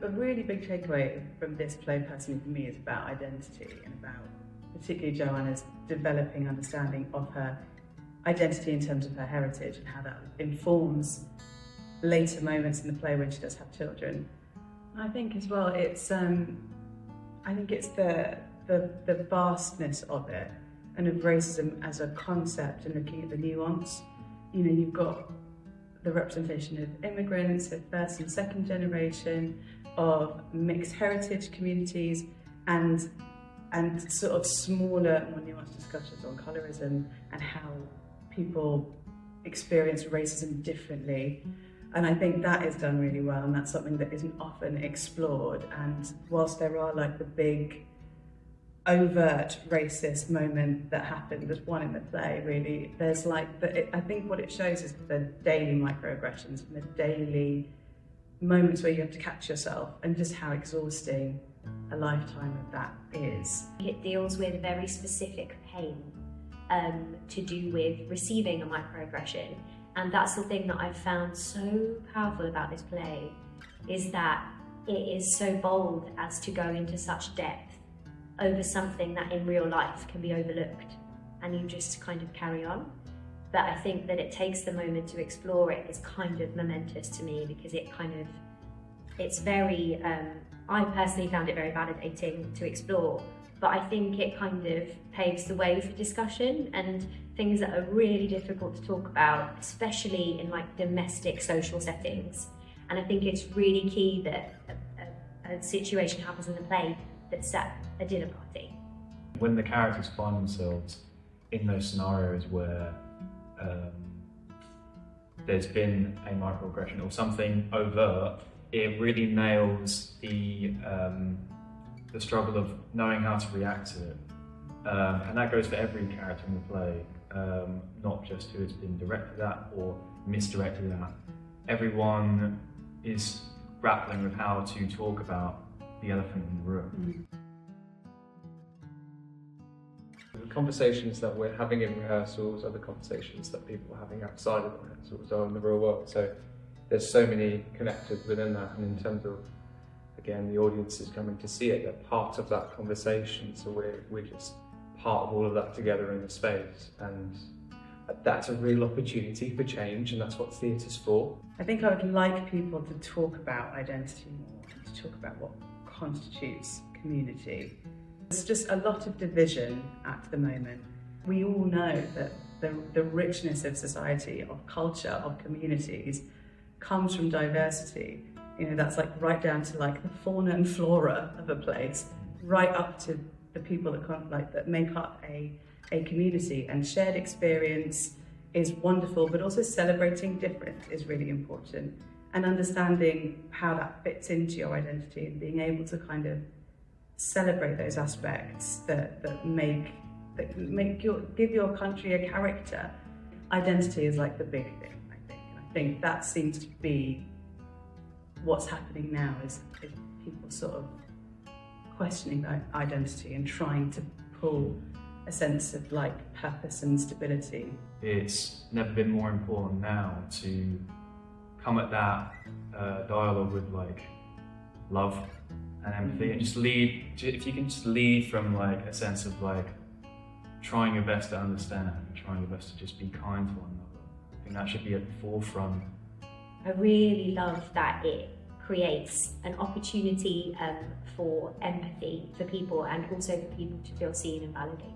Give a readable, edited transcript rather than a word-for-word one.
A really big takeaway from this play personally for me is about identity and about particularly Joanna's developing understanding of her identity in terms of her heritage and how that informs later moments in the play when she does have children. I think as well it's I think it's the vastness of it and of racism as a concept and looking at the nuance. You know, you've got the representation of immigrants, of first and second generation, of mixed heritage communities, and sort of smaller, more nuanced discussions on colorism and how people experience racism differently. And I think that is done really well, and that's something that isn't often explored. And whilst there are like the big overt racist moment that happened, there's one in the play really, there's like, I think what it shows is the daily microaggressions and the daily moments where you have to catch yourself and just how exhausting a lifetime of that is. It deals with a very specific pain to do with receiving a microaggression, and that's the thing that I've found so powerful about this play, is that it is so bold as to go into such depth over something that in real life can be overlooked and you just kind of carry on. But I think that it takes the moment to explore it is kind of momentous to me, because it's very, I personally found it very validating to explore, but I think it kind of paves the way for discussion and things that are really difficult to talk about, especially in like domestic social settings. And I think it's really key that a situation happens in the play that's at a dinner party. When the characters find themselves in those scenarios where there's been a microaggression or something overt, it really nails the struggle of knowing how to react to it. And that goes for every character in the play, not just who it's been directed at or misdirected at. Everyone is grappling with how to talk about the elephant in the room. The conversations that we're having in rehearsals are the conversations that people are having outside of the rehearsals or in the real world. So there's so many connected within that, and in terms of, again, the audience is coming to see it, they're part of that conversation, so we're just part of all of that together in the space, and that's a real opportunity for change, and that's what theatre's for. I think I would like people to talk about identity more, and to talk about what constitutes community. There's just a lot of division at the moment. We all know that the richness of society, of culture, of communities comes from diversity. You know, that's like right down to like the fauna and flora of a place, right up to the people that make up a community. And shared experience is wonderful, but also celebrating different is really important. And understanding how that fits into your identity and being able to kind of celebrate those aspects that give your country a character. Identity is like the big thing, I think. And I think that seems to be what's happening now, is people sort of questioning that identity and trying to pull a sense of like purpose and stability. It's never been more important now to come at that dialogue with like love and empathy, and just lead, if you can just lead from like a sense of like trying your best to understand, trying your best to just be kind to one another. I think that should be at the forefront. I really love that it creates an opportunity for empathy for people, and also for people to feel seen and validated.